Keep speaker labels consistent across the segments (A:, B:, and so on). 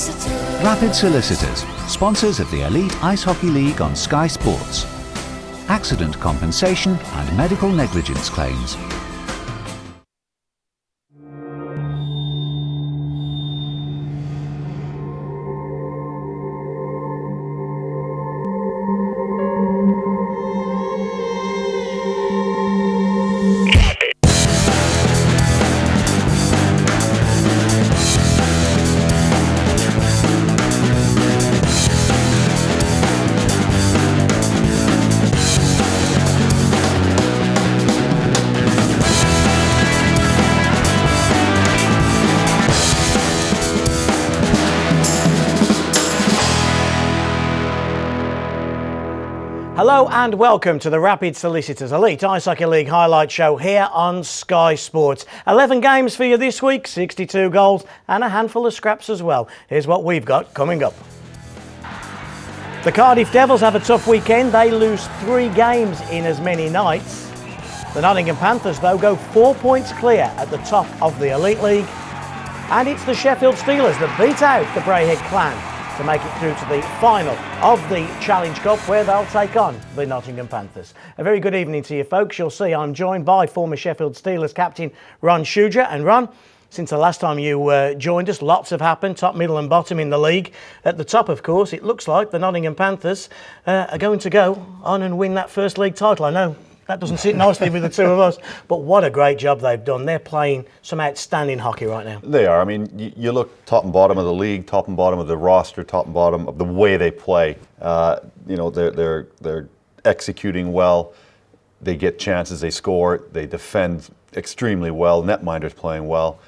A: Rapid Solicitors, sponsors of the Elite Ice Hockey League on Sky Sports. Accident compensation and medical negligence claims.
B: Hello and welcome to the Rapid Solicitors Elite Ice Hockey League highlight show here on Sky Sports. 11 games for you this week, 62 goals and a handful of scraps as well. Here's what we've got coming up. The Cardiff Devils have a tough weekend. They lose 3 games in as many nights. The Nottingham Panthers, though, go 4 points clear at the top of the Elite League. And it's the Sheffield Steelers that beat out the Braehead Clan to make it through to the final of the Challenge Cup, where they'll take on the Nottingham Panthers. A very good evening to you folks. You'll see I'm joined by former Sheffield Steelers captain Ron Shuja. And Ron, since the last time you joined us, lots have happened, top, middle and bottom in the league. At the top, of course, it looks like the Nottingham Panthers are going to go on and win that first league title. I know that doesn't sit nicely with the two of us, but what a great job they've done. They're playing some outstanding hockey right now.
C: They are. I mean, you look top and bottom of the league, top and bottom of the roster, top and bottom of the way they play. They're executing well. They get chances, they score, they defend extremely well. Netminder's playing well.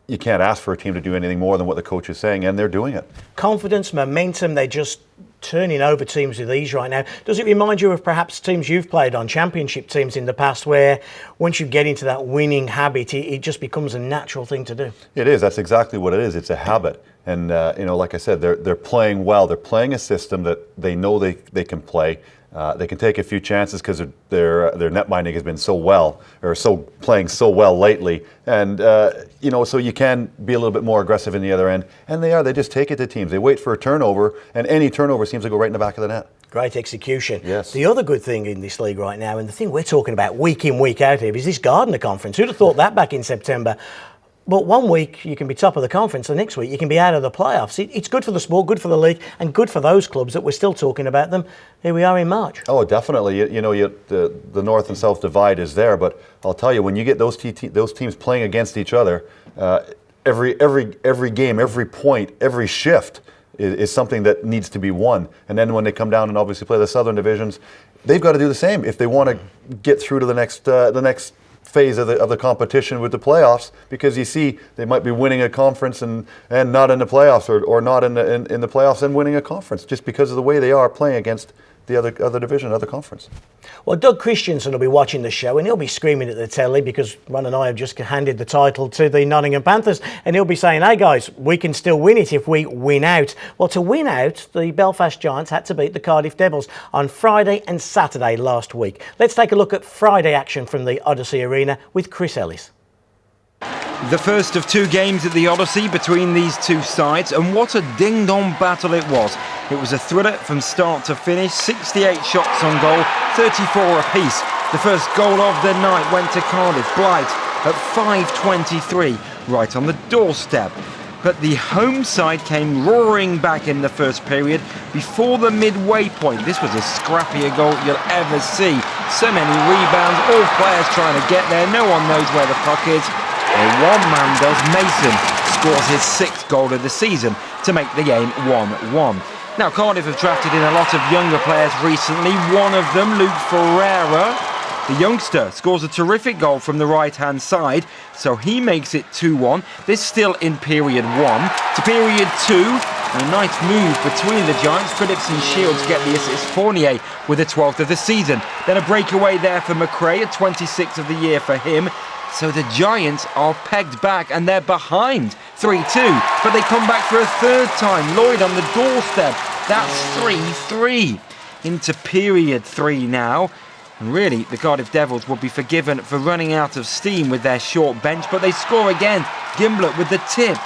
C: You can't ask for a team to do anything more than what the coach is saying, and they're doing it. Confidence,
B: momentum, they're just turning over teams with ease right now. Does it remind you of perhaps teams you've played on, championship teams in the past, where once you get into that winning habit, it just becomes a natural thing to do?
C: It is. That's exactly what it is. It's a habit. And, like I said, they're playing well. They're playing a system that they know they can play. They can take a few chances because their netminding has been playing so well lately, and so you can be a little bit more aggressive in the other end. And they just take it to teams. They wait for a turnover, and any turnover seems to go right in the back of the net.
B: Great execution.
C: Yes.
B: The other good thing in this league right now, and the thing we're talking about week in, week out here, is this Gardner Conference. Who'd have thought that back in September? But one week you can be top of the conference, the next week you can be out of the playoffs. It's good for the sport, good for the league, and good for those clubs that we're still talking about them. Here we are in March.
C: Oh, definitely. The North and South divide is there, but I'll tell you, when you get those teams playing against each other, every game, every point, every shift is something that needs to be won. And then when they come down and obviously play the Southern divisions, they've got to do the same if they want to get through to the next phase of the competition with the playoffs, because you see they might be winning a conference and not in the playoffs, or not in the playoffs and winning a conference, just because of the way they are playing against the other division, other conference.
B: Well, Doug Christiansen will be watching the show and he'll be screaming at the telly, because Ron and I have just handed the title to the Nottingham Panthers, and he'll be saying, hey guys, we can still win it if we win out. Well, to win out, the Belfast Giants had to beat the Cardiff Devils on Friday and Saturday last week. Let's take a look at Friday action from the Odyssey Arena with Chris Ellis.
D: The first of 2 games at the Odyssey between these two sides, and what a ding-dong battle it was. It was a thriller from start to finish, 68 shots on goal, 34 apiece. The first goal of the night went to Cardiff Blight at 5:23, right on the doorstep. But the home side came roaring back in the first period before the midway point. This was as scrappier goal you'll ever see. So many rebounds, all players trying to get there, no one knows where the puck is. Well, one man does. Mason scores his 6th goal of the season to make the game 1-1. Now, Cardiff have drafted in a lot of younger players recently. One of them, Luke Ferreira, the youngster, scores a terrific goal from the right-hand side, so he makes it 2-1. This still in period 1. To period 2, a nice move between the Giants. Phillips and Shields get the assist. Fournier with the 12th of the season. Then a breakaway there for McRae, a 26th of the year for him. So the Giants are pegged back and they're behind 3-2. But they come back for a 3rd time. Lloyd on the doorstep. That's 3-3. Into period 3 now. And really, the Cardiff Devils will be forgiven for running out of steam with their short bench. But they score again. Gimblett with the tip.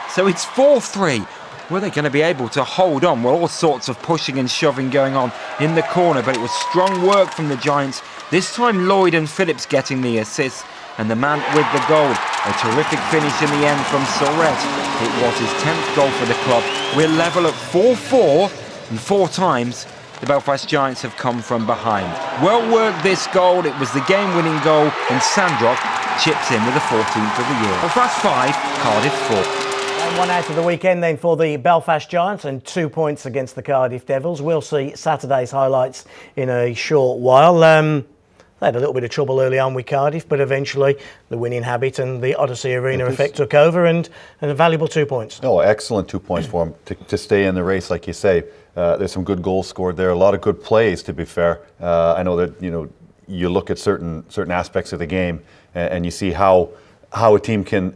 D: So it's 4-3. Were they going to be able to hold on? Well, all sorts of pushing and shoving going on in the corner, but it was strong work from the Giants. This time Lloyd and Phillips getting the assists, and the man with the goal. A terrific finish in the end from Sorette. It was his 10th goal for the club. We're level at 4-4, and 4 times the Belfast Giants have come from behind. Well worked this goal. It was the game-winning goal, and Sandrock chips in with the 14th of the year. Belfast 5, Cardiff 4.
B: And 1 out of the weekend then for the Belfast Giants and 2 points against the Cardiff Devils. We'll see Saturday's highlights in a short while. They had a little bit of trouble early on with Cardiff, but eventually the winning habit and the Odyssey Arena effect took over, and a valuable 2 points.
C: Oh, excellent 2 points for him to stay in the race, like you say. There's some good goals scored there, a lot of good plays, to be fair. I know that you look at certain aspects of the game and you see how a team can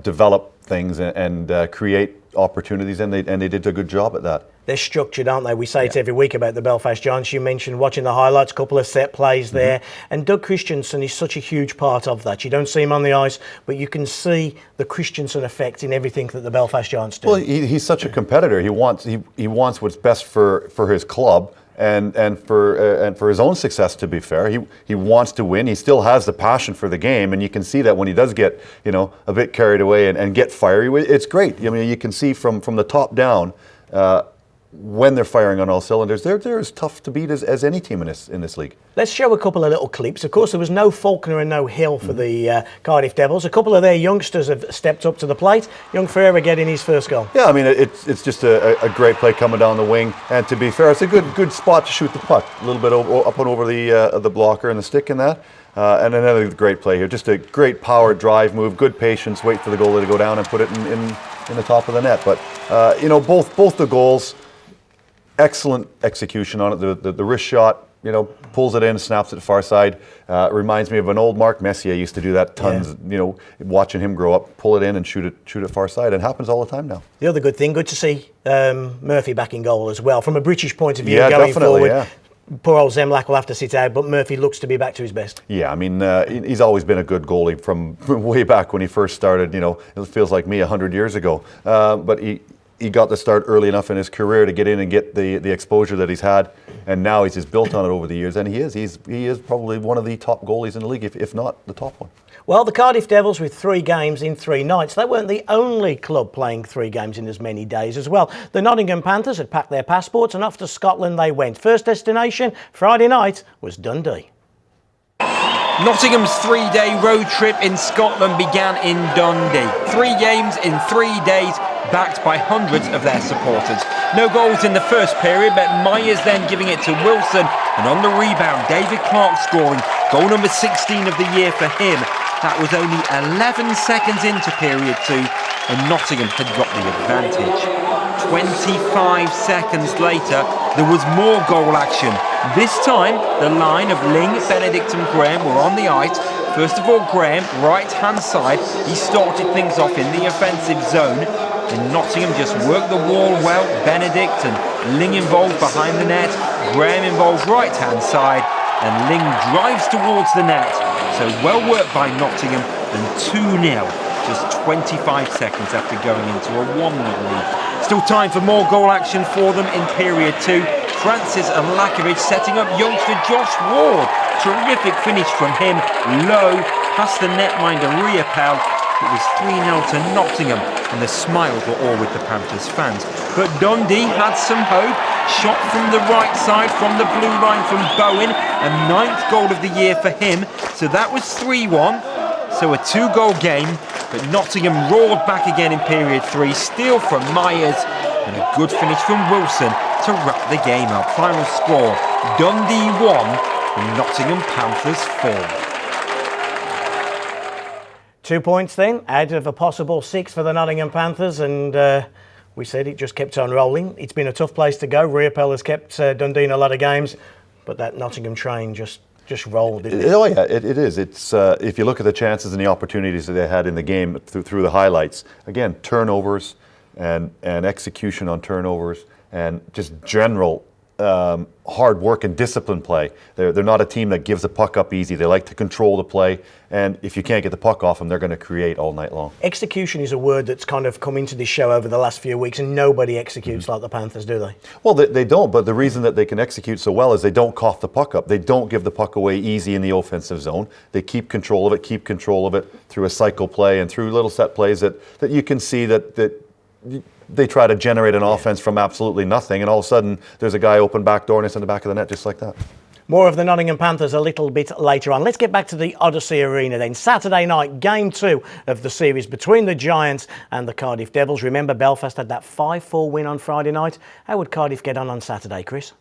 C: develop things and create opportunities, and they did a good job at that.
B: They're structured, aren't they? We say it every week about the Belfast Giants. You mentioned watching the highlights, a couple of set plays there. And Doug Christensen is such a huge part of that. You don't see him on the ice, but you can see the Christensen effect in everything that the Belfast Giants do.
C: Well, he's such a competitor. He wants what's best for his club and for his own success, to be fair. He wants to win. He still has the passion for the game, and you can see that when he does get a bit carried away and get fiery. It's great. I mean, you can see from the top down when they're firing on all cylinders. They're as tough to beat as any team in this league. Let's
B: show a couple of little clips. Of course, there was no Faulkner and no Hill for the Cardiff Devils. A couple of their youngsters have stepped up to the plate. Young Ferreira getting his first goal.
C: Yeah, I mean, it's just a great play coming down the wing. And to be fair, it's a good spot to shoot the puck. A little bit up and over the blocker and the stick in that. And another great play here. Just a great power drive move, good patience, wait for the goalie to go down and put it in the top of the net. But, both the goals, excellent execution on it. The wrist shot, pulls it in, snaps it far side. Reminds me of an old Mark Messier used to do that tons. Yeah. Watching him grow up, pull it in and shoot it far side. It happens all the time now.
B: The other good thing, good to see Murphy back in goal as well. From a British point of view,
C: yeah,
B: going
C: definitely,
B: forward.
C: Yeah.
B: Poor old Zemlak will have to sit out, but Murphy looks to be back to his best.
C: Yeah, I mean, he's always been a good goalie from way back when he first started. It feels like me 100 years ago. But he got the start early enough in his career to get in and get the exposure that he's had, and now he's just built on it over the years. And he is probably one of the top goalies in the league, if not the top one.
B: Well, the Cardiff Devils with 3 games in 3 nights. They weren't the only club playing 3 games in as many days as well. The Nottingham Panthers had packed their passports and off to Scotland they went. First destination, Friday night, was Dundee.
D: Nottingham's 3-day road trip in Scotland began in Dundee. 3 games in 3 days, backed by hundreds of their supporters. No goals in the first period, but Myers then giving it to Wilson, and on the rebound, David Clark scoring goal number 16 of the year for him. That was only 11 seconds into period 2, and Nottingham had got the advantage. 25 seconds later, there was more goal action. This time, the line of Ling, Benedict and Graham were on the ice. First of all, Graham, right-hand side, he started things off in the offensive zone. And Nottingham just worked the wall well. Benedict and Ling involved behind the net. Graham involved right-hand side. And Ling drives towards the net. So well worked by Nottingham, and 2-0, just 25 seconds after going into a 1-0 lead. Still time for more goal action for them in period 2. Francis and Lakovic setting up youngster Josh Ward. Terrific finish from him, low, past the netminder Riopel. It was 3-0 to Nottingham, and the smiles were all with the Panthers fans. But Dundee had some hope. Shot from the right side, from the blue line from Bowen, a 9th goal of the year for him. So that was 3-1, so a 2-goal game. But Nottingham roared back again in period 3. Steal from Myers, and a good finish from Wilson to wrap the game up. Final score, Dundee 1, Nottingham Panthers 4.
B: 2 points then, out of a possible 6 for the Nottingham Panthers, and we said it just kept on rolling. It's been a tough place to go. Riopel has kept Dundee in a lot of games, but that Nottingham train just rolled, didn't it?
C: Oh yeah, it is. It's if you look at the chances and the opportunities that they had in the game through the highlights, again, turnovers and execution on turnovers and just general hard work and discipline play. They're not a team that gives the puck up easy. They like to control the play, and if you can't get the puck off them, they're going to create all night long.
B: Execution is a word that's kind of come into this show over the last few weeks, and nobody executes like the Panthers, do they?
C: Well, they don't, but the reason that they can execute so well is they don't cough the puck up. They don't give the puck away easy in the offensive zone. They keep control of it through a cycle play and through little set plays that you can see that they try to generate an offense from absolutely nothing, and all of a sudden there's a guy open back door and it's in the back of the net just like that.
B: More of the Nottingham Panthers a little bit later on. Let's get back to the Odyssey Arena then. Saturday night, Game 2 of the series between the Giants and the Cardiff Devils. Remember, Belfast had that 5-4 win on Friday night. How would Cardiff get on Saturday, Chris?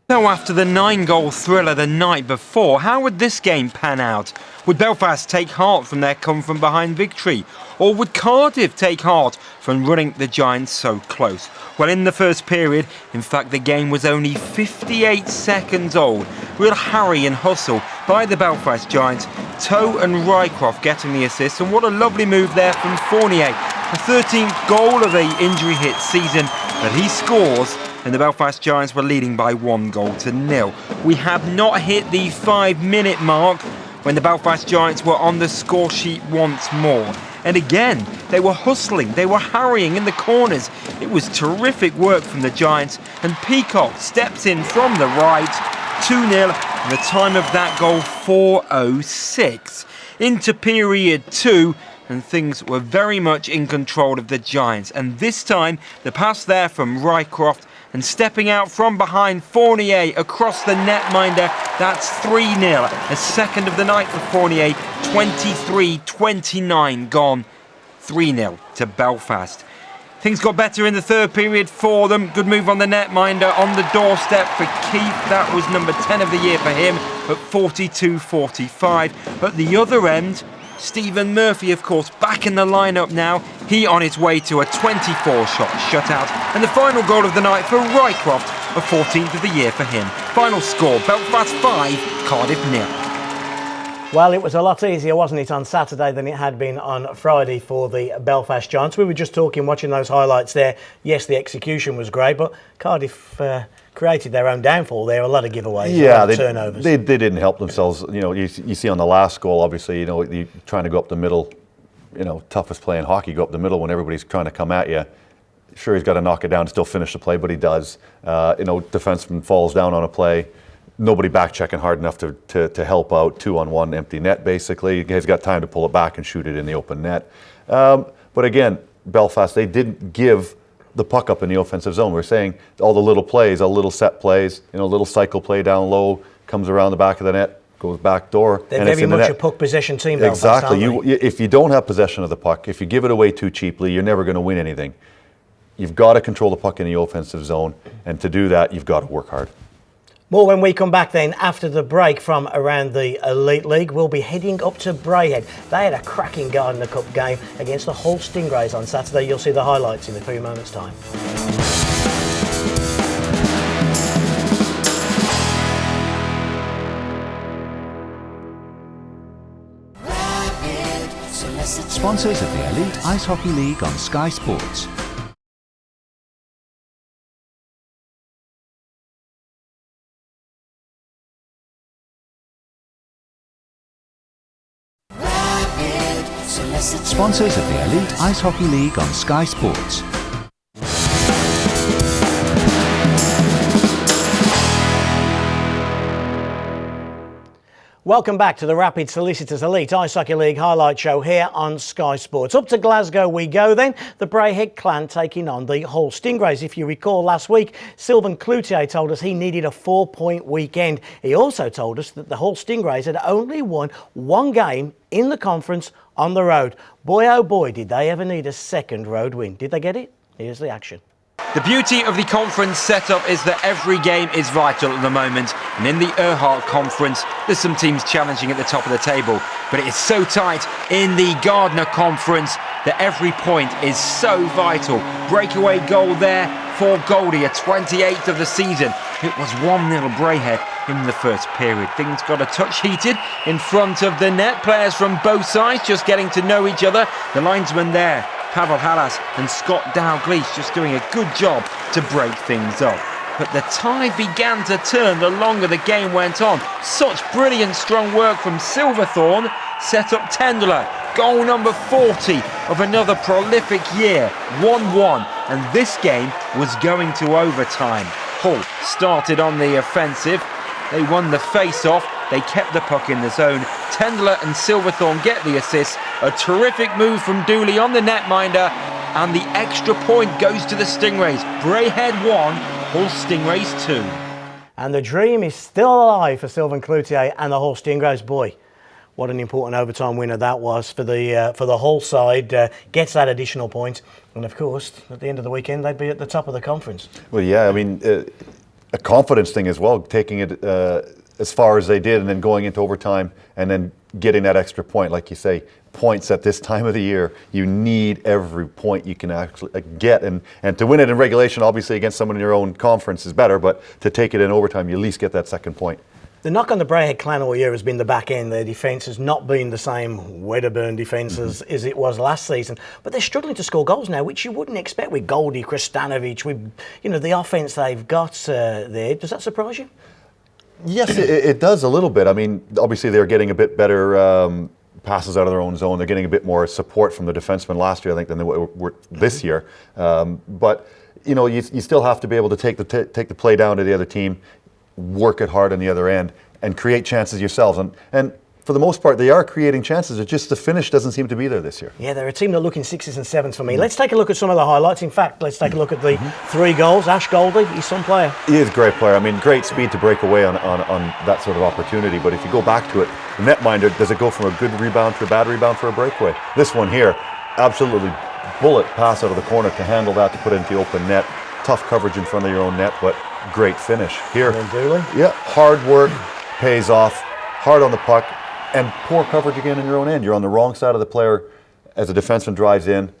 D: So after the 9-goal thriller the night before, how would this game pan out? Would Belfast take heart from their come-from-behind victory? Or would Cardiff take heart from running the Giants so close? Well, in the first period, in fact, the game was only 58 seconds old. Real harry and hustle by the Belfast Giants. Toe and Rycroft getting the assist, and what a lovely move there from Fournier. The 13th goal of the injury-hit season that he scores, and the Belfast Giants were leading by 1-0. We have not hit the 5-minute mark when the Belfast Giants were on the score sheet once more. And again, they were hustling, they were harrying in the corners. It was terrific work from the Giants, and Peacock steps in from the right, 2-0, and the time of that goal 4:06. Into period 2, and things were very much in control of the Giants. And this time, the pass there from Rycroft, and stepping out from behind Fournier across the netminder, that's 3-0. A second of the night for Fournier, 23-29 gone. 3-0 to Belfast. Things got better in the third period for them. Good move on the netminder, on the doorstep for Keith. That was number 10 of the year for him at 42-45. At the other end, Stephen Murphy, of course, back in the lineup now. He on his way to a 24-shot shutout. And the final goal of the night for Rycroft, a 14th of the year for him. Final score, Belfast 5, Cardiff 0.
B: Well, it was a lot easier, wasn't it, on Saturday than it had been on Friday for the Belfast Giants. We were just watching those highlights there. Yes, the execution was great, but Cardiff created their own downfall there. A lot of giveaways, a lot of turnovers. They
C: didn't help themselves. You know, you see on the last goal, obviously, you trying to go up the middle. Toughest play in hockey, go up the middle when everybody's trying to come at you. Sure, he's got to knock it down and still finish the play, but he does. Defenseman falls down on a play. Nobody back checking hard enough to help out. 2-on-1 empty net, basically. He's got time to pull it back and shoot it in the open net. But again, Belfast, they didn't give the puck up in the offensive zone. We're saying all the little plays, all little set plays, little cycle play down low, comes around the back of the net, goes back door.
B: They're
C: and
B: very
C: it's in the
B: much
C: net.
B: a puck possession team, Belfast,
C: exactly.
B: aren't they?
C: If you don't have possession of the puck, if you give it away too cheaply, you're never going to win anything. You've got to control the puck in the offensive zone, and to do that, you've got to work hard.
B: More when we come back then after the break from around the Elite League. We'll be heading up to Braehead. They had a cracking Gardner Cup game against the Hull Stingrays on Saturday. You'll see the highlights in a few moments' time.
A: Sponsors of the Elite Ice Hockey League on Sky Sports. Sponsors of the Elite Ice Hockey League on Sky Sports.
B: Welcome back to the Rapid Solicitors Elite Ice Hockey League highlight show here on Sky Sports. Up to Glasgow we go then. The Braehead clan taking on the Hull Stingrays. If you recall last week, Sylvain Cloutier told us he needed a 4-point weekend. He also told us that the Hull Stingrays had only won one game in the conference on the road. Boy oh boy, did they ever need a second road win. Did they get it? Here's the action.
D: The beauty of the conference setup is that every game is vital at the moment, and in the EIHL conference there's some teams challenging at the top of the table, but it is so tight in the Gardner conference that every point is so vital. Breakaway goal there for Goldie, a 28th of the season. It was 1-0 Braehead in the first period. Things got a touch heated in front of the net. Players from both sides just getting to know each other. The linesman there, Pavel Halas, and Scott Dalglish just doing a good job to break things up. but the tide began to turn the longer the game went on. Such brilliant strong work from Silverthorne set up Tenderler. Goal number 40 of another prolific year, 1-1, and this game was going to overtime. Hull started on the offensive, they won the face-off, they kept the puck in the zone. Tenderler and Silverthorne get the assist, a terrific move from Dooley on the netminder, and the extra point goes to the Stingrays. Brayhead 1, Hull Stingrays 2.
B: And the dream is still alive for Sylvain Cloutier and the Hull Stingrays. Boy, what an important overtime winner that was for the Hull side. Gets that additional point, and of course, at the end of the weekend, they'd be at the top of the conference.
C: Well, yeah, I mean, a confidence thing as well, taking it as far as they did, and then going into overtime, and then getting that extra point, like you say. Points at this time of the year, you need every point you can actually get, and to win it in regulation, obviously against someone in your own conference is better, but to take it in overtime, you at least get that second point.
B: The knock on the Brayhead clan all year has been the back end. Their defence has not been the same Wedderburn defence as it was last season, but they're struggling to score goals now, which you wouldn't expect with Goldie, Kristanovic, with the offence they've got there. Does that surprise you?
C: Yes, it does a little bit. I mean, obviously they're getting a bit better passes out of their own zone. They're getting a bit more support from the defensemen last year, I think, than they were this year. But you still have to be able to take the play down to the other team, work it hard on the other end, and create chances yourselves. And for the most part, they are creating chances. It's just the finish doesn't seem to be there this year.
B: Yeah, they're a team that look in 6s and 7s for me. Let's take a look at some of the highlights. In fact, let's take a look at the 3 goals. Ash Goldie, he's some player.
C: He is a great player. I mean, great speed to break away on that sort of opportunity. But if you go back to it, the netminder, does it go from a good rebound to a bad rebound for a breakaway? This one here, absolutely bullet pass out of the corner to handle that, to put it into the open net. Tough coverage in front of your own net, but great finish. Here, yeah, hard work pays off, hard on the puck, and poor coverage again in your own end. You're on the wrong side of the player as a defenseman drives in.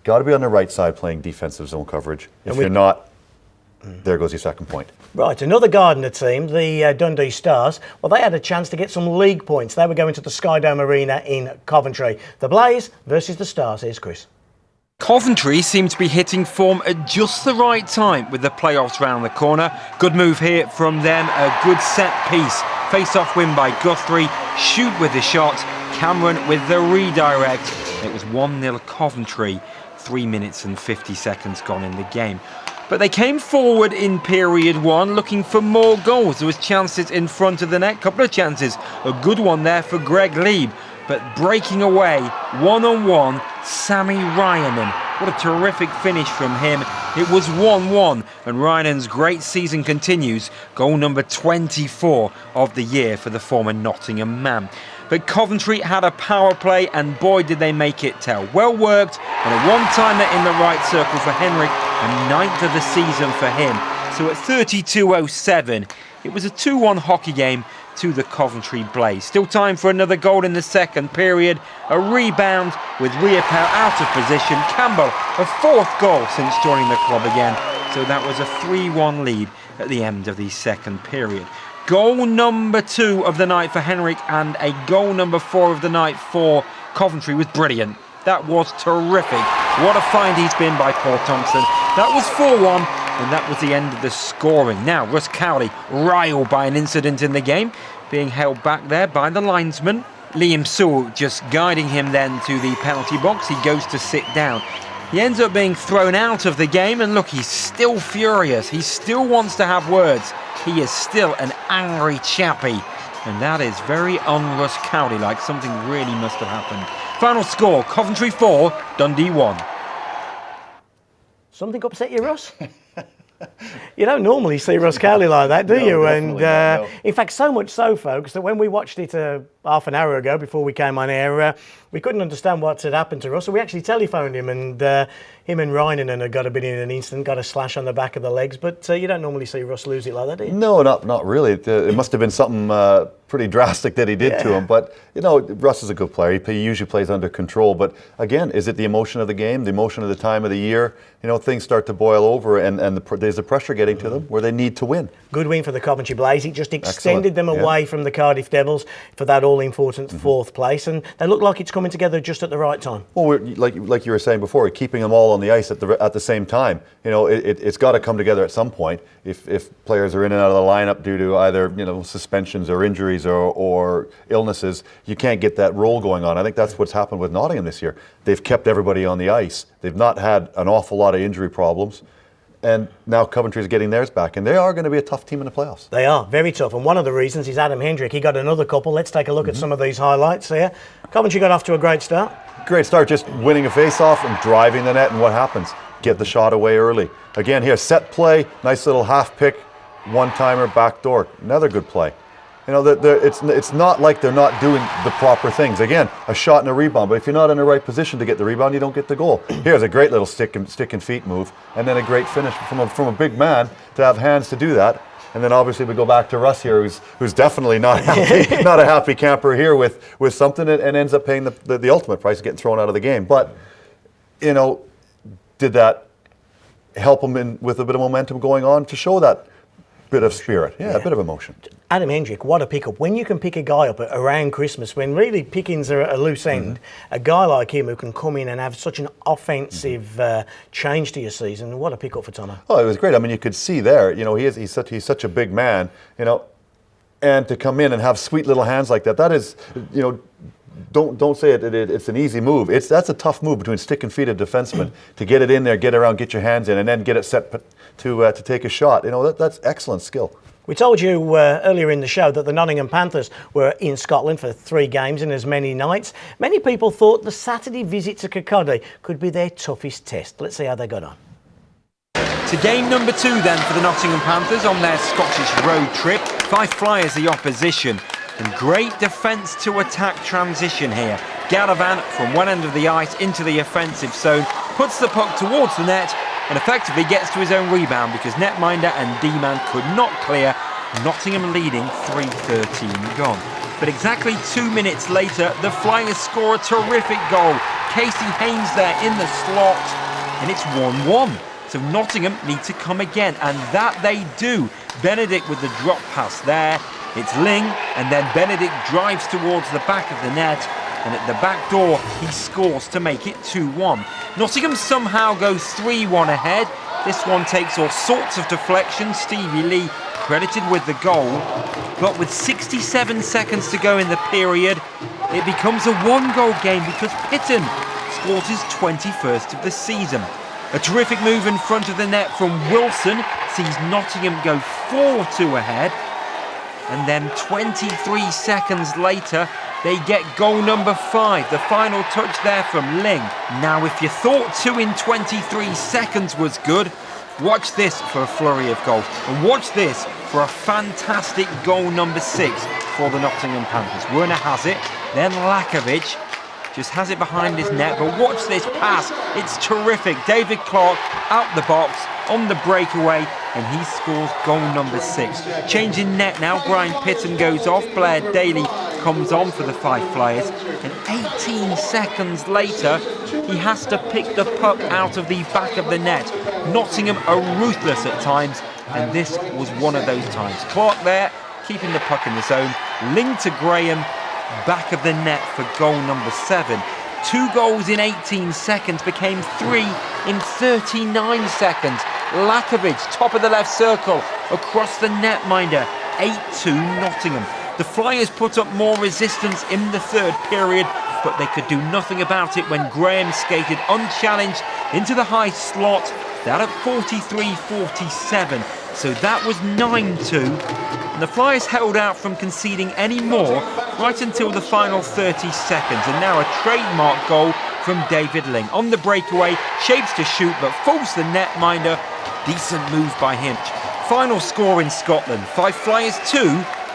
C: Got to be on the right side playing defensive zone coverage. If you're not, there goes your second point.
B: Right, another Gardiner team, the Dundee Stars. Well, they had a chance to get some league points. They were going to the Skydome Arena in Coventry. The Blaze versus the Stars. Here's Chris.
D: Coventry seem to be hitting form at just the right time with the playoffs round the corner. Good move here from them, a good set piece. Face-off win by Guthrie, shoot with the shot, Cameron with the redirect. It was 1-0 Coventry, 3 minutes and 50 seconds gone in the game. But they came forward in period 1 looking for more goals. There was chances in front of the net, couple of chances. A good one there for Greg Lieb. But breaking away, one-on-one, Sammy Ryanen. What a terrific finish from him. It was 1-1, and Ryanen's great season continues. Goal number 24 of the year for the former Nottingham man. But Coventry had a power play, and boy did they make it tell. Well worked, and a one-timer in the right circle for Henrik, and 9th of the season for him. So at 32:07, it was a 2-1 hockey game to the Coventry Blaze. Still time for another goal in the second period. A rebound with Riopel out of position. Campbell, a 4th goal since joining the club again. So that was a 3-1 lead at the end of the second period. Goal number 2 of the night for Henrik and a goal number 4 of the night for Coventry was brilliant. That was terrific. What a find he's been by Paul Thompson. That was 4-1. And that was the end of the scoring. Now, Russ Cowley, riled by an incident in the game, being held back there by the linesman. Liam Sewell just guiding him then to the penalty box. He goes to sit down. He ends up being thrown out of the game, and look, he's still furious. He still wants to have words. He is still an angry chappie. And that is very un-Russ Cowley-like. Something really must have happened. Final score, Coventry 4, Dundee 1.
B: Something upset you, Russ? You don't normally see Russ Cowley like that, do you? And
C: no.
B: in fact, so much so, folks, that when we watched it half an hour ago before we came on air, we couldn't understand what had happened to Russ. So we actually telephoned him, and him and Rynanen had got a bit in an instant, got a slash on the back of the legs. But you don't normally see Russ lose it like that, do you?
C: No, not really. It must have been something pretty drastic that he did to him. But, Russ is a good player. He usually plays under control. But, again, is it the emotion of the game, the emotion of the time of the year? Things start to boil over, and there's the pressure getting to them where they need to win.
B: Good win for the Coventry Blaze. It just extended them away from the Cardiff Devils for that all-important fourth place. And they look like it's coming together just at the right time.
C: Well, like you were saying before, keeping them all on the ice at the same time. It's got to come together at some point. If players are in and out of the lineup due to either suspensions or injuries or illnesses, you can't get that roll going on. I think that's what's happened with Nottingham this year. They've kept everybody on the ice. They've not had an awful lot of injury problems. And now Coventry's getting theirs back, and they are going to be a tough team in the playoffs.
B: They are, very tough. And one of the reasons is Adam Hendrick. He got another couple. Let's take a look at some of these highlights here. Coventry got off to a great start.
C: Great start, just winning a face-off and driving the net, and what happens? Get the shot away early. Again, here, set play, nice little half pick, one-timer, back door. Another good play. It's not like they're not doing the proper things. Again, a shot and a rebound, but if you're not in the right position to get the rebound, you don't get the goal. Here's a great little stick and feet move, and then a great finish from a big man to have hands to do that. And then obviously we go back to Russ here, who's definitely not happy, not a happy camper here with something, and ends up paying the ultimate price of getting thrown out of the game. But did that help him with a bit of momentum going on to show that bit of spirit? Yeah, a bit of emotion.
B: Adam Hendrick, what a pickup. When you can pick a guy up around Christmas, when really pickings are at a loose end, a guy like him who can come in and have such an offensive change to your season, what a pickup for Tomo.
C: Oh, it was great. I mean, you could see there, he's such a big man, and to come in and have sweet little hands like that is, don't say it's an easy move. That's a tough move between stick and feet of defenseman to get it in there, get around, get your hands in, and then get it set to take a shot. That's excellent skill.
B: We told you earlier in the show that the Nottingham Panthers were in Scotland for 3 games in as many nights. Many people thought the Saturday visit to Kirkcaldy could be their toughest test. Let's see how they got on.
D: To game number 2 then for the Nottingham Panthers on their Scottish road trip. 5 Flyers the opposition. And great defence to attack transition here. Galavan from one end of the ice into the offensive zone, puts the puck towards the net and effectively gets to his own rebound because netminder and D-man could not clear. Nottingham leading 3-13 gone. But exactly 2 minutes later, the Flyers score a terrific goal. Casey Haynes there in the slot, and it's 1-1. So Nottingham need to come again, and that they do. Benedict with the drop pass there. It's Ling, and then Benedict drives towards the back of the net, and at the back door, he scores to make it 2-1. Nottingham somehow goes 3-1 ahead. This one takes all sorts of deflections. Stevie Lee credited with the goal, but with 67 seconds to go in the period, it becomes a 1-goal game because Pitton scores his 21st of the season. A terrific move in front of the net from Wilson sees Nottingham go 4-2 ahead. And then 23 seconds later, they get goal number 5. The final touch there from Ling. Now, if you thought 2 in 23 seconds was good, watch this for a flurry of goals. And watch this for a fantastic goal number 6 for the Nottingham Panthers. Werner has it, then Lakovic just has it behind his net, but watch this pass. It's terrific. David Clark out the box on the breakaway, and he scores goal number 6. Changing net now, Brian Pitton goes off, Blair Daly comes on for the 5 Flyers, and 18 seconds later, he has to pick the puck out of the back of the net. Nottingham are ruthless at times, and this was one of those times. Clark there, keeping the puck in the zone. Ling to Graham, back of the net for goal number 7. 2 goals in 18 seconds became 3 in 39 seconds. Lakovic, top of the left circle, across the netminder. 8-2 Nottingham. The Flyers put up more resistance in the third period, but they could do nothing about it when Graham skated unchallenged into the high slot. That at 43-47. So that was 9-2. And the Flyers held out from conceding any more right until the final 30 seconds. And now a trademark goal from David Ling. On the breakaway, shapes to shoot but fools the netminder. Decent move by him. Final score in Scotland, 5 Flyers 2,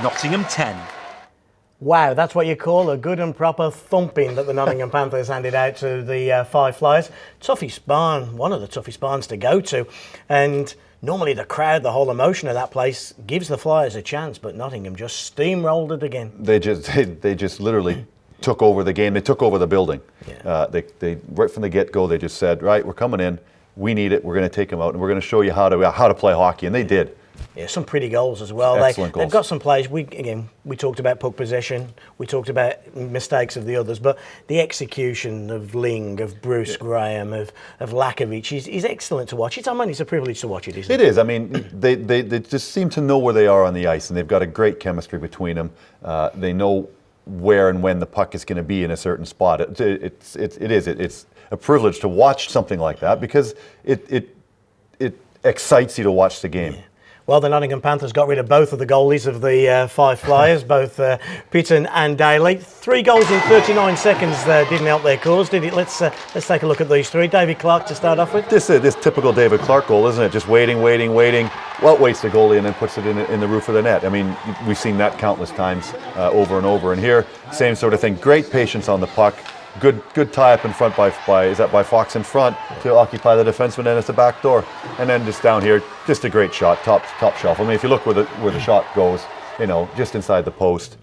D: Nottingham 10.
B: Wow, that's what you call a good and proper thumping that the Nottingham Panthers handed out to the Five Flyers. Toughest barn, one of the toughest barns to go to. And normally the crowd, the whole emotion of that place gives the Flyers a chance, but Nottingham just steamrolled it again.
C: They just literally took over the game. They took over the building.
B: Yeah.
C: They right from the get-go, they just said, right, we're coming in, we need it, we're going to take them out, and we're going to show you how to play hockey, and they did.
B: Yeah, some pretty goals as well.
C: Excellent goals.
B: They've got some players. We talked about puck possession. We talked about mistakes of the others, but the execution of Ling, of Bruce Graham, of Lakovic is excellent to watch. It's a privilege to watch it, isn't it?
C: It is. I mean, they just seem to know where they are on the ice, and they've got a great chemistry between them. They know where and when the puck is going to be in a certain spot. It's a privilege to watch something like that because it excites you to watch the game.
B: Yeah. Well, the Nottingham Panthers got rid of both of the goalies of the Five Flyers, both Pitton and Daly. 3 goals in 39 seconds didn't help their cause, did it? Let's take a look at these 3. David Clark to start off with.
C: This typical David Clark goal, isn't it? Just waiting. Well, waits the goalie and then puts it in the roof of the net. I mean, we've seen that countless times over and over. And here, same sort of thing. Great patience on the puck. Good tie up in front by Fox in front to occupy the defenseman, and it's the back door, and then just down here, just a great shot, top shelf. I mean, if you look where the shot goes, just inside the post,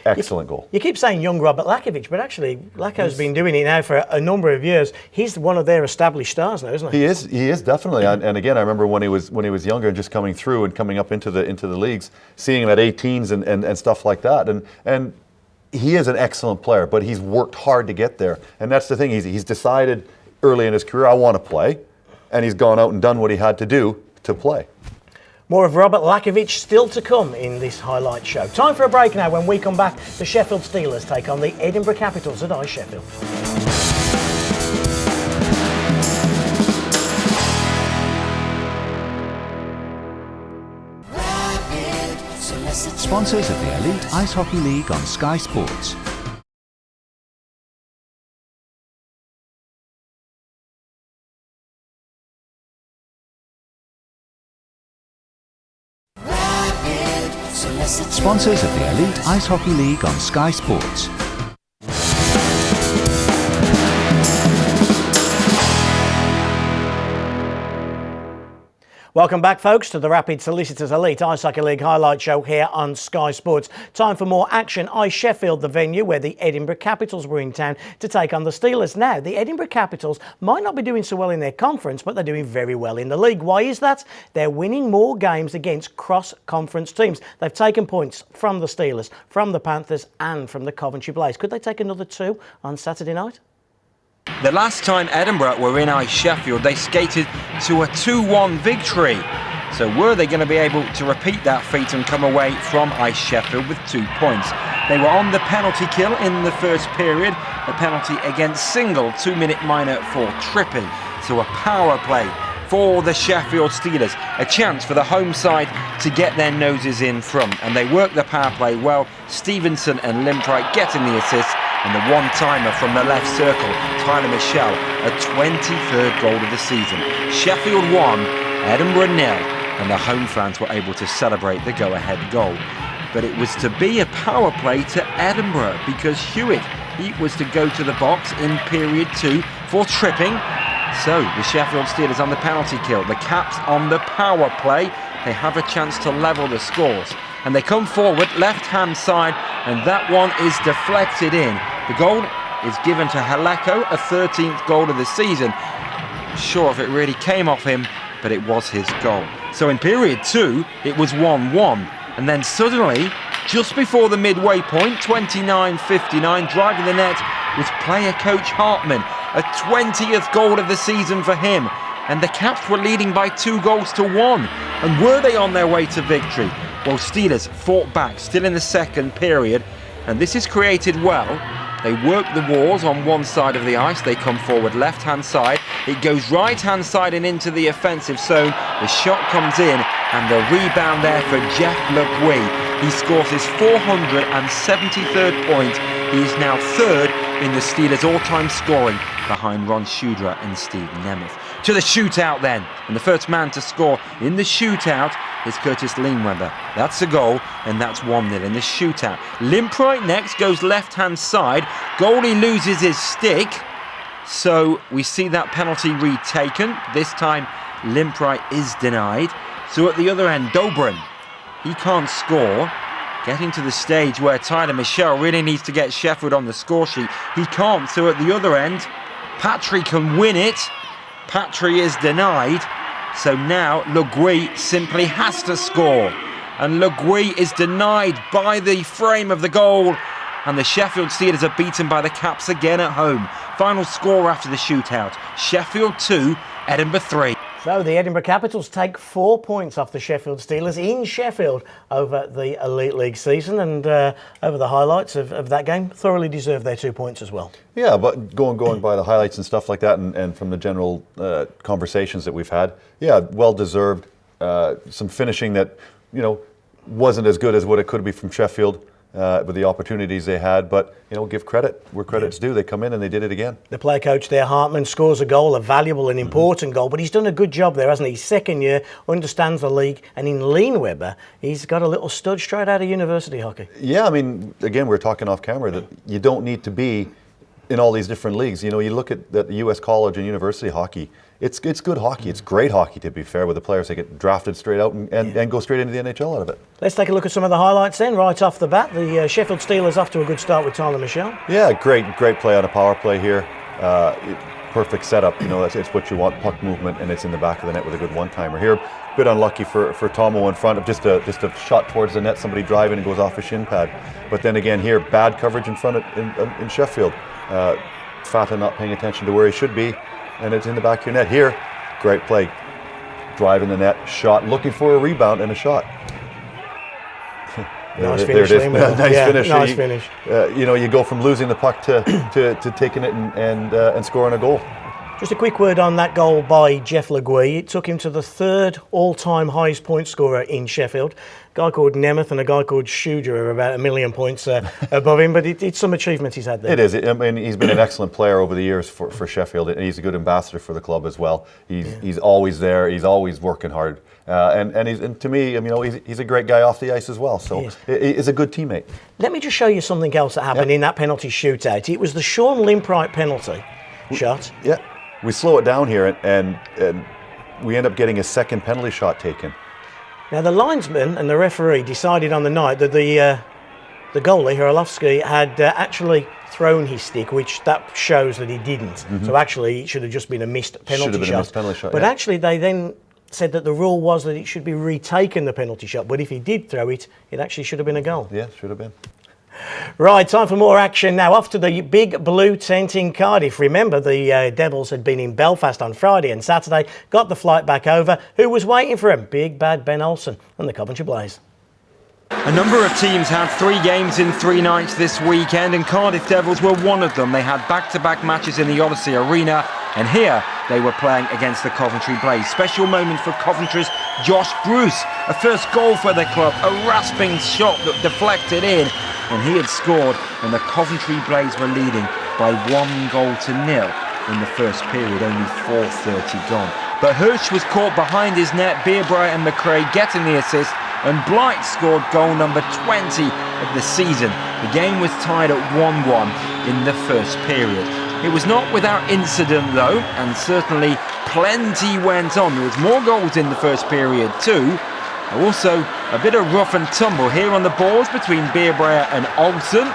C: excellent goal.
B: You keep saying young Robert Lakovic, but actually Lako's been doing it now for a number of years. He's one of their established stars now, isn't he?
C: He is definitely. And again, I remember when he was younger and just coming through and coming up into the leagues, seeing him at 18s and stuff like that, and he is an excellent player, but he's worked hard to get there. And that's the thing, he's decided early in his career, I want to play, and he's gone out and done what he had to do to play.
B: More of Robert Lakovic still to come in this highlight show. Time for a break now. When we come back, the Sheffield Steelers take on the Edinburgh Capitals at EIHL Sheffield.
A: Sponsors of the Elite Ice Hockey League on Sky Sports. Sponsors of the Elite Ice Hockey League on Sky Sports.
B: Welcome back, folks, to the Rapid Solicitors Elite Ice Hockey League highlight show here on Sky Sports. Time for more action. EIHL Sheffield, the venue where the Edinburgh Capitals were in town to take on the Steelers. Now, the Edinburgh Capitals might not be doing so well in their conference, but they're doing very well in the league. Why is that? They're winning more games against cross-conference teams. They've taken points from the Steelers, from the Panthers, and from the Coventry Blaze. Could they take another 2 on Saturday night?
D: The last time Edinburgh were in EIHL Sheffield, they skated to a 2-1 victory. So were they going to be able to repeat that feat and come away from EIHL Sheffield with 2 points? They were on the penalty kill in the first period, a penalty against Single, 2-minute minor for tripping. So a power play for the Sheffield Steelers, a chance for the home side to get their noses in front. And they work the power play well. Stevenson and Limprite getting the assist. And the one-timer from the left circle, Tyler Michel, a 23rd goal of the season. Sheffield 1, Edinburgh 0, and the home fans were able to celebrate the go-ahead goal. But it was to be a power play to Edinburgh because Hewitt, he was to go to the box in period 2 for tripping. So the Sheffield Steelers on the penalty kill, the Caps on the power play. They have a chance to level the scores. And they come forward, left-hand side, and that one is deflected in. The goal is given to Haleko, a 13th goal of the season. I'm sure if it really came off him, but it was his goal. So in period 2, it was 1-1. And then suddenly, just before the midway point, 29:59, driving the net was player coach Hartman, a 20th goal of the season for him. And the Caps were leading by 2-1. And were they on their way to victory? Well, Steelers fought back, still in the second period, and this is created well. They work the walls on one side of the ice, they come forward left-hand side, it goes right-hand side and into the offensive zone, the shot comes in, and the rebound there for Jeff LeBouy. He scores his 473rd point, he is now 3rd in the Steelers' all-time scoring, behind Ron Shudra and Steve Nemeth. To the shootout then, and the first man to score in the shootout is Curtis Leanweber. That's a goal, and that's 1-0 in the shootout. Limprite next goes left-hand side. Goalie loses his stick, so we see that penalty retaken. This time, Limprite is denied. So at the other end, Dobrin, he can't score. Getting to the stage where Tyler Michel really needs to get Sheffield on the score sheet. He can't, so at the other end, Patry can win it. Patry is denied. So now Le Gouy simply has to score. And Le Gouy is denied by the frame of the goal. And the Sheffield Steelers are beaten by the Caps again at home. Final score after the shootout. Sheffield 2, Edinburgh 3.
B: So the Edinburgh Capitals take 4 points off the Sheffield Steelers in Sheffield over the Elite League season, and over the highlights of that game, thoroughly deserved their 2 points as well.
C: Yeah, but going by the highlights and stuff like that, and from the general conversations that we've had, yeah, well deserved. Some finishing that, wasn't as good as what it could be from Sheffield. With the opportunities they had, but give credit where credit's due. They come in and they did it again. The
B: player coach there, Hartman, scores a goal, a valuable and important goal, but he's done a good job there, hasn't he? Second year, understands the league, and in Leanweber, he's got a little stud straight out of university hockey.
C: Yeah, I mean, again, we're talking off camera that you don't need to be in all these different leagues. You look at the U.S. college and university hockey. It's good hockey. It's great hockey, to be fair, with the players that get drafted straight out and go straight into the NHL out of it. Let's
B: take a look at some of the highlights then, right off the bat. The Sheffield Steelers off to a good start with Tyler Michel.
C: Yeah, great play on a power play here. Perfect setup. It's what you want, puck movement, and it's in the back of the net with a good one-timer here. A bit unlucky for Tomo in front of just a shot towards the net, somebody driving and goes off a shin pad. But then again here, bad coverage in front in Sheffield. Fata not paying attention to where he should be, and it's in the back of your net. Here, great play. Driving the net, shot, looking for a rebound and a shot.
B: Nice finish.
C: There it is. Nice finish.
B: Nice finish.
C: You go from losing the puck to taking it and scoring a goal.
B: Just a quick word on that goal by Jeff Le Gouy. It took him to the third all-time highest point scorer in Sheffield. A guy called Nemeth and a guy called Schuger are about 1 million points above him, but it's some achievements he's had there.
C: It is. I mean, he's been an excellent player over the years for Sheffield, and he's a good ambassador for the club as well. He's always there. He's always working hard, and to me, he's a great guy off the ice as well. So he's a good teammate.
B: Let me just show you something else that happened in that penalty shootout. It was the Sean Limprite penalty shot.
C: Yeah. We slow it down here, and we end up getting a second penalty shot taken.
B: Now, the linesman and the referee decided on the night that the goalie, Hurlovsky, had actually thrown his stick, which that shows that he didn't. Mm-hmm. So actually, it should have just been a missed penalty shot. But actually, they then said that the rule was that it should be retaken, the penalty shot. But if he did throw it, it actually should have been a goal.
C: Yeah, should have been.
B: Right, time for more action now. Off to the big blue tent in Cardiff. Remember, the Devils had been in Belfast on Friday and Saturday, got the flight back over. Who was waiting for him? Big bad Ben Olsen and the Coventry Blaze.
D: A number of teams had 3 games in 3 nights this weekend, and Cardiff Devils were one of them. They had back-to-back matches in the Odyssey Arena, and here they were playing against the Coventry Blaze. Special moment for Coventry's Josh Bruce. A first goal for the club, a rasping shot that deflected in, and he had scored, and the Coventry Blaze were leading by 1-0 in the first period, only 4:30 gone. But Hirsch was caught behind his net, Beerbright and McRae getting the assist, and Blight scored goal number 20 of the season. The game was tied at 1-1 in the first period. It was not without incident though, and certainly plenty went on. There was more goals in the first period too. Also a bit of rough and tumble here on the boards between Beerbreyer and Olsen.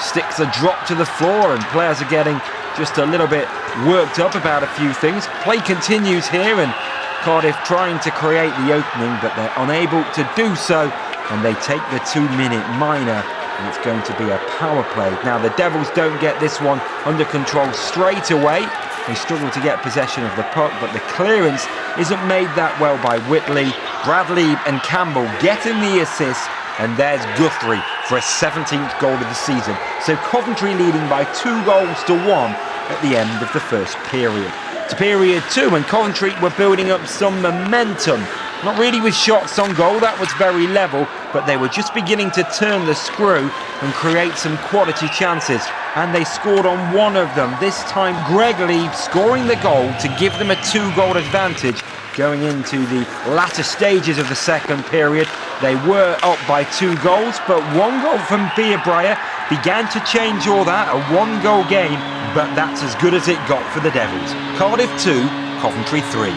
D: Sticks are dropped to the floor and players are getting just a little bit worked up about a few things. Play continues here, and Cardiff trying to create the opening, but they're unable to do so, and they take the 2-minute minor, and it's going to be a power play. Now the Devils don't get this one under control straight away. They struggle to get possession of the puck, but the clearance isn't made that well by Whitley. Bradley and Campbell getting the assist, and there's Guthrie for a 17th goal of the season. So Coventry leading by 2-1 at the end of the first period. To period 2, and Coventry were building up some momentum. Not really with shots on goal, that was very level, but they were just beginning to turn the screw and create some quality chances. And they scored on one of them. This time Greg Lee scoring the goal to give them a 2-goal advantage. Going into the latter stages of the second period, they were up by 2 goals, but 1 goal from Breyer began to change all that. A 1-goal game, but that's as good as it got for the Devils. Cardiff 2, Coventry 3.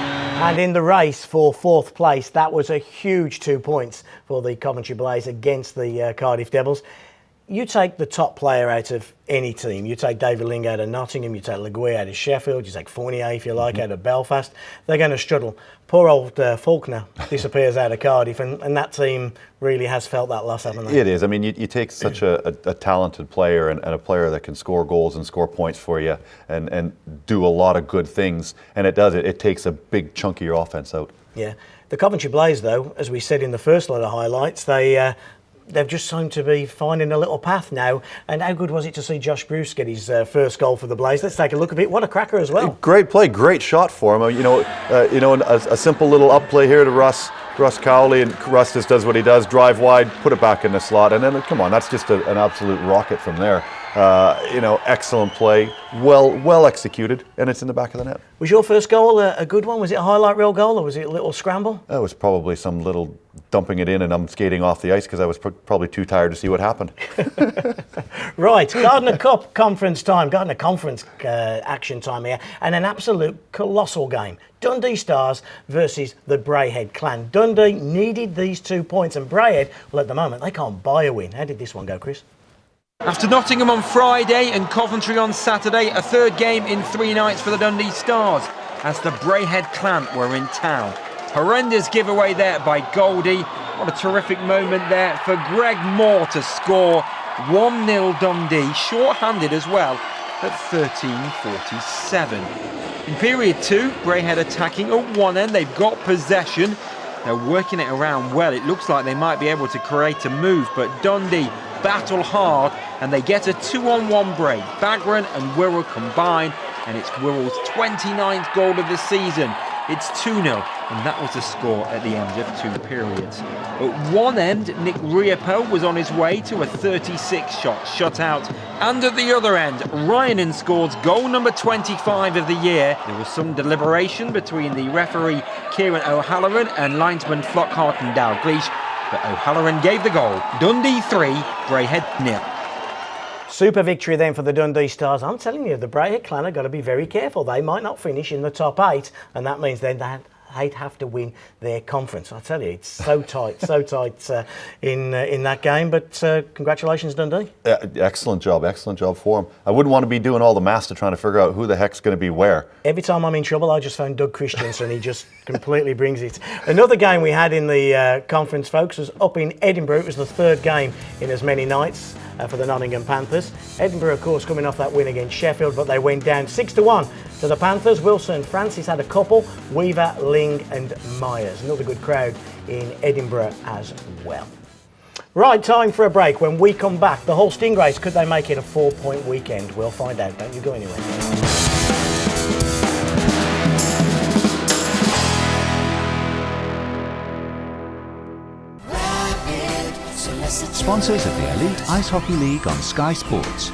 B: And in the race for 4th place, that was a huge 2 points for the Coventry Blaze against the Cardiff Devils. You take the top player out of any team. You take David Ling out of Nottingham, you take Le Guy out of Sheffield, you take Fournier, if you like, out of Belfast. They're going to struggle. Poor old Faulkner disappears out of Cardiff, and that team really has felt that loss, haven't they?
C: It is. I mean, you take such a talented player and a player that can score goals and score points for you and do a lot of good things, and it takes a big chunk of your offense out. Yeah.
B: The Coventry Blaze, though, as we said in the first lot of highlights, they've just seemed to be finding a little path now. And how good was it to see Josh Bruce get his first goal for the Blaze? Let's take a look at it. What a cracker as well.
C: Great play, great shot for him. A simple little up play here to Russ Cowley, and Russ just does what he does, drive wide, put it back in the slot, and then come on, that's just an absolute rocket from there. Excellent play, well executed, and it's in the back of the net.
B: Was your first goal a good one? Was it a highlight reel goal, or was it a little scramble?
C: It was probably some little dumping it in, and I'm skating off the ice because I was probably too tired to see what happened.
B: Right, Gardner Cup conference time, Gardner Conference action time here, and an absolute colossal game. Dundee Stars versus the Braehead Clan. Dundee needed these 2 points, and Braehead, well, at the moment, they can't buy a win. How did this one go, Chris?
D: After Nottingham on Friday and Coventry on Saturday, a 3rd game in 3 nights for the Dundee Stars as the Braehead Clan were in town. Horrendous giveaway there by Goldie. What a terrific moment there for Greg Moore to score. 1-0 Dundee, short-handed as well at 13:47. In period 2, Braehead attacking at one end. They've got possession. They're working it around well. It looks like they might be able to create a move, but Dundee battle hard and they get a 2-on-1 break. Bagran and Wirral combine, and it's Wirral's 29th goal of the season. It's 2-0, and that was the score at the end of 2 periods. At one end, Nick Riopel was on his way to a 36-shot shutout, and at the other end, Ryanen scores goal number 25 of the year. There was some deliberation between the referee Kieran O'Halloran and linesman Flockharten Dalgleish, but O'Halloran gave the goal. Dundee 3, Braehead 0.
B: Super victory then for the Dundee Stars. I'm telling you, the Braehead Clan have got to be very careful. They might not finish in the top 8, and that means then they'd have to win their conference. I tell you, it's so tight, in that game. But congratulations, Dundee.
C: Excellent job for them. I wouldn't want to be doing all the master trying to figure out who the heck's going to be where.
B: Every time I'm in trouble, I just phone Doug Christensen. He just completely brings it. Another game we had in the conference, folks, was up in Edinburgh. It was the 3rd game in as many nights for the Nottingham Panthers. Edinburgh, of course, coming off that win against Sheffield, but they went down 6-1 to the Panthers. Wilson and Francis had a couple, Weaver, Ling and Myers. Another good crowd in Edinburgh as well. Right, time for a break. When we come back, the Hull Stingrays, could they make it a 4-point weekend? We'll find out. Don't you go anywhere.
A: Sponsors of the Elite Ice Hockey League on Sky Sports.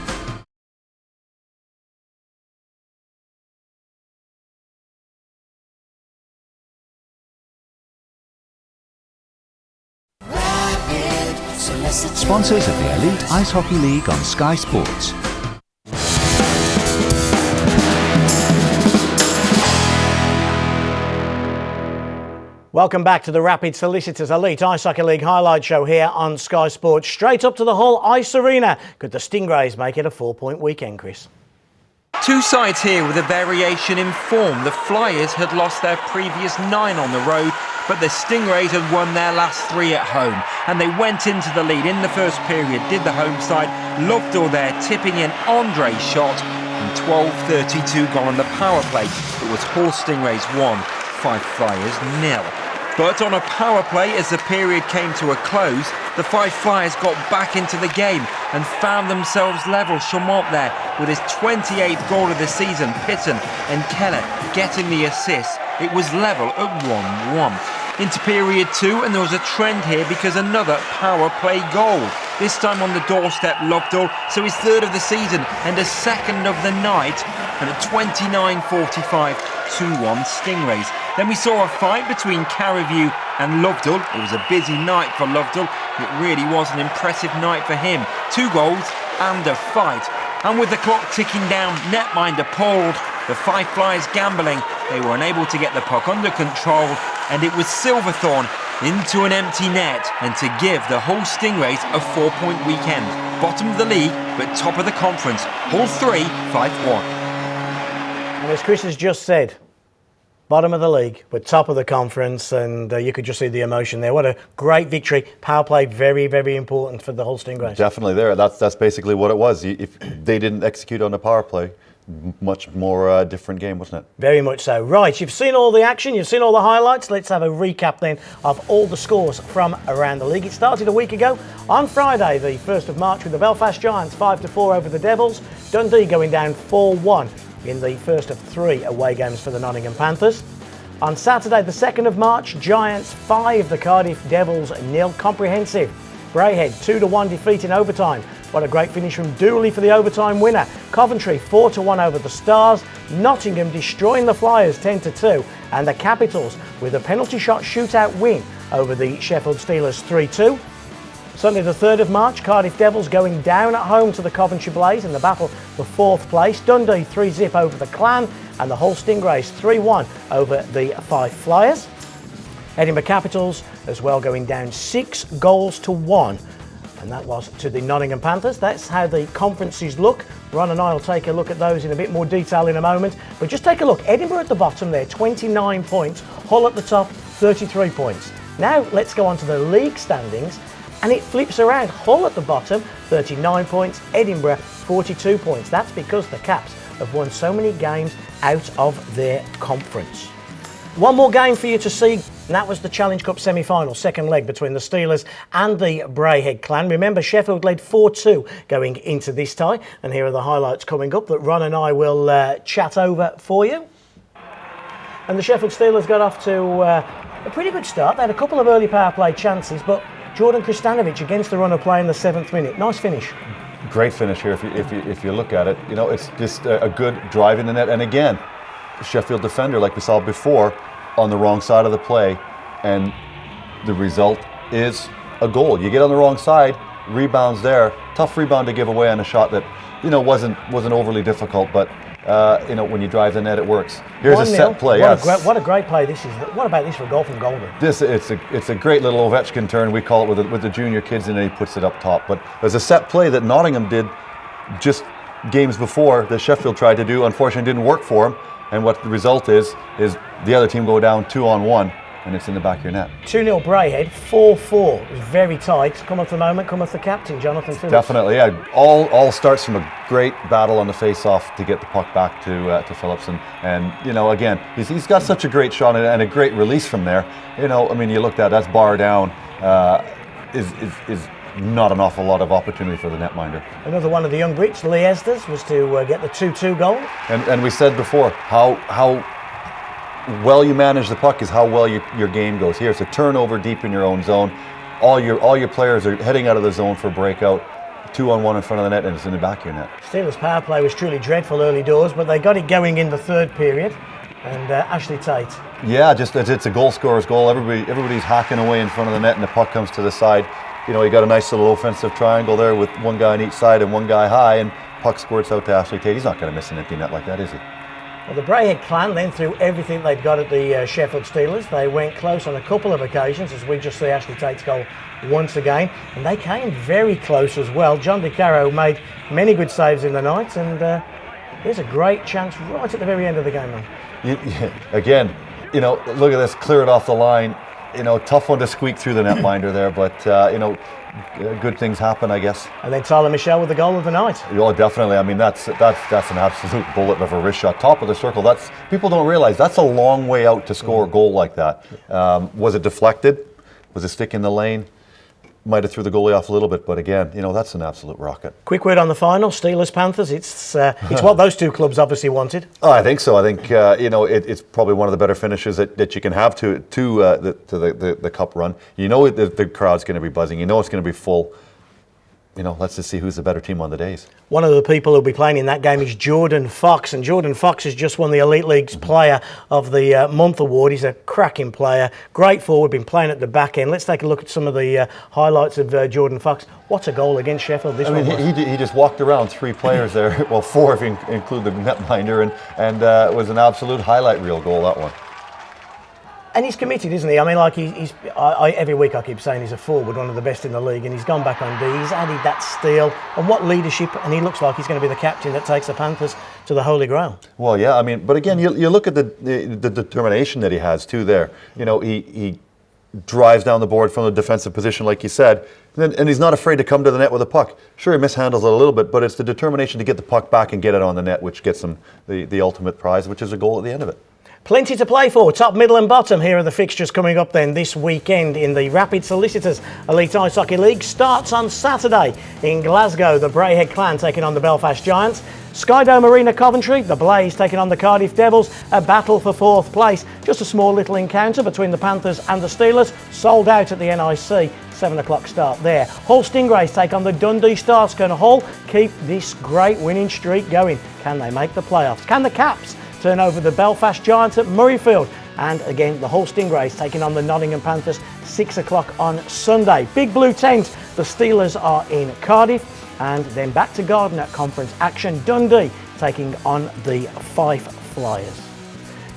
A: Sponsors of the Elite Ice Hockey League on Sky Sports.
B: Welcome back to the Rapid Solicitors Elite Ice Hockey League highlight show here on Sky Sports. Straight up to the Hull Ice Arena. Could the Stingrays make it a 4-point weekend, Chris?
D: 2 sides here with a variation in form. The Flyers had lost their previous 9 on the road, but the Stingrays had won their last 3 at home, and they went into the lead in the first period. Did the home side. Lovedale there tipping in Andre's shot, and 12:32 gone on the power play. It was Hull Stingrays 1, 5 Flyers 0. But on a power play, as the period came to a close, the 5 Flyers got back into the game and found themselves level. Chamont there with his 28th goal of the season. Pitton and Keller getting the assist. It was level at 1-1. into period 2, and there was a trend here because another power play goal. This time on the doorstep, Lovedale, so his third of the season and a second of the night, and at 29:45, 2-1 Stingrays. Then we saw a fight between Carriview and Lovedale. It was a busy night for Lovedale. It really was an impressive night for him. 2 goals and a fight. And with the clock ticking down, netminder pulled. The Fife Flyers gambling. They were unable to get the puck under control, and it was Silverthorne into an empty net, and to give the Hull Stingrays a 4-point weekend. Bottom of the league, but top of the conference. Hull 3, Fife 1.
B: And as Chris has just said, bottom of the league, but top of the conference, and you could just see the emotion there. What a great victory. Power play, very, very important for the Hull Stingrays.
C: Definitely there. That's basically what it was. If they didn't execute on the power play, much more different game, wasn't it?
B: Very much so. Right, you've seen all the action, you've seen all the highlights. Let's have a recap then of all the scores from around the league. It started a week ago on Friday, the 1st of March, with the Belfast Giants 5-4 over the Devils. Dundee going down 4-1 in the first of 3 away games for the Nottingham Panthers. On Saturday, the 2nd of March, Giants 5, the Cardiff Devils 0. Comprehensive. Braehead 2-1 defeat in overtime. What a great finish from Dooley for the overtime winner. Coventry 4-1 over the Stars. Nottingham destroying the Flyers 10-2. And the Capitals with a penalty shot shootout win over the Sheffield Steelers 3-2. Sunday the 3rd of March, Cardiff Devils going down at home to the Coventry Blaze in the battle for 4th place. Dundee 3-0 over the Clan, and the Hull Stingrays 3-1 over the Fife Flyers. Edinburgh Capitals as well going down 6-1, and that was to the Nottingham Panthers. That's how the conferences look. Ron and I will take a look at those in a bit more detail in a moment, but just take a look. Edinburgh at the bottom there, 29 points. Hull at the top, 33 points. Now let's go on to the league standings. And it flips around. Hull at the bottom, 39 points. Edinburgh, 42 points. That's because the Caps have won so many games out of their conference. One more game for you to see, and that was the Challenge Cup semi-final, second leg between the Steelers and the Braehead Clan. Remember, Sheffield led 4-2 going into this tie, and here are the highlights coming up that Ron and I will chat over for you. And the Sheffield Steelers got off to a pretty good start. They had a couple of early power play chances, but Jordan Kristanovic against the run of play in the 7th minute. Nice finish.
C: Great finish here if you look at it. You know, it's just a good drive in the net. And again, Sheffield defender, like we saw before, on the wrong side of the play. And the result is a goal. You get on the wrong side, rebounds there. Tough rebound to give away on a shot that, you know, wasn't overly difficult, but you know, when you drive the net, it works. Here's 1-0. A set play.
B: What a great play this is. What about this for a goal from Golden?
C: It's a great little Ovechkin turn. We call it with the junior kids, and then he puts it up top. But there's a set play that Nottingham did just games before that Sheffield tried to do. Unfortunately, didn't work for him. And what the result is the other team go down 2-on-1. And it's in the back of your net.
B: 2-0 Braehead, 4-4. It was very tight. Cometh the moment, cometh the captain, Jonathan Phillips.
C: Definitely, yeah. All starts from a great battle on the face-off to get the puck back to Phillips. And you know, again, he's got such a great shot and a great release from there. You know, I mean, you looked at that's bar down. Is not an awful lot of opportunity for the netminder.
B: Another one of the young Brits, Lee Estes, was to get the 2-2 goal.
C: And we said before how well you manage the puck is how well your game goes. Here it's a turnover deep in your own zone. All your players are heading out of the zone for breakout. 2-on-1 in front of the net, and it's in the back of your net.
B: Steelers' power play was truly dreadful early doors, but they got it going in the 3rd period. And Ashley Tate.
C: Yeah, just it's a goal scorer's goal. Everybody's hacking away in front of the net, and the puck comes to the side. You know, you got a nice little offensive triangle there with one guy on each side and one guy high, and puck squirts out to Ashley Tate. He's not going to miss an empty net like that, is he?
B: Well, the Braehead Clan then threw everything they'd got at the Sheffield Steelers. They went close on a couple of occasions, as we just see Ashley Tate's goal once again. And they came very close as well. John DeCaro made many good saves in the night, and here's a great chance right at the very end of the game, man.
C: Again, you know, look at this, clear it off the line. You know, tough one to squeak through the netminder there, but you know, good things happen, I guess.
B: And then Tyler Michelle with the goal of the night.
C: Oh, definitely. I mean, that's an absolute bullet of a wrist shot, top of the circle. That's people don't realize that's a long way out to score a goal like that. Was it deflected? Was it stick in the lane? might have threw the goalie off a little bit, but again, that's an absolute rocket.
B: Quick word on the final, Steelers-Panthers. It's what those two clubs obviously wanted.
C: Oh, I think so. I think it's probably one of the better finishes that you can have to the cup run. The crowd's going to be buzzing. It's going to be full. Let's just see who's the better team on the days. One
B: of the people who'll be playing in that game is Jordan Fox, and Jordan Fox has just won the Elite League's Player of the Month award. He's a cracking player, great forward, been playing at the back end. Let's take a look at some of the highlights of Jordan Fox. What a goal against Sheffield this one was.
C: He just walked around 3 players there, well 4 if you include the netminder, and it was an absolute highlight reel goal, that one.
B: And he's committed, isn't he? I mean, like every week I keep saying he's a forward, one of the best in the league, and he's gone back on D. He's added that steal, and what leadership! And he looks like he's going to be the captain that takes the Panthers to the Holy Grail.
C: Well, yeah, but again, you look at the determination that he has too. There, he drives down the board from the defensive position, like you said, and he's not afraid to come to the net with a puck. Sure, he mishandles it a little bit, but it's the determination to get the puck back and get it on the net, which gets him the ultimate prize, which is a goal at the end of it.
B: Plenty to play for, top, middle and bottom. Here are the fixtures coming up then this weekend in the Rapid Solicitors Elite Ice Hockey League. Starts on Saturday in Glasgow, the Braehead Clan taking on the Belfast Giants. Skydome Arena Coventry, the Blaze taking on the Cardiff Devils, a battle for 4th place. Just a small little encounter between the Panthers and the Steelers, sold out at the NIC, 7 o'clock start there. Hull Stingrays take on the Dundee Stars. Can Hull keep this great winning streak going? Can they make the playoffs? Can the Caps turn over the Belfast Giants at Murrayfield? And again, the Hull Stingrays taking on the Nottingham Panthers, 6 o'clock on Sunday. Big Blue Tent, the Steelers are in Cardiff, and then back to Gardner Conference action. Dundee taking on the Fife Flyers.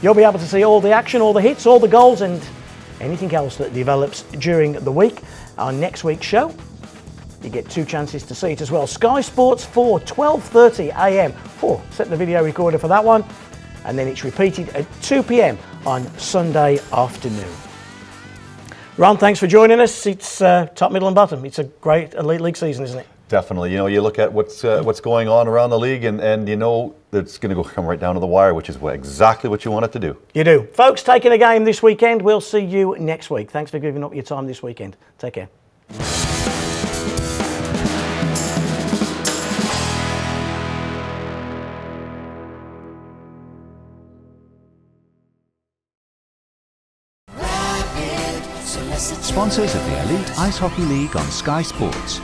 B: You'll be able to see all the action, all the hits, all the goals, and anything else that develops during the week. On next week's show, you get 2 chances to see it as well. Sky Sports 4, 12:30 a.m. Set the video recorder for that one. And then it's repeated at 2 p.m. on Sunday afternoon. Ron, thanks for joining us. It's top, middle and bottom. It's a great Elite League season, isn't it?
C: Definitely. You look at what's going on around the league, and it's going to come right down to the wire, which is exactly what you want it to do.
B: You do. Folks, taking a game this weekend. We'll see you next week. Thanks for giving up your time this weekend. Take care.
A: Sponsors of the Elite Ice Hockey League on Sky Sports.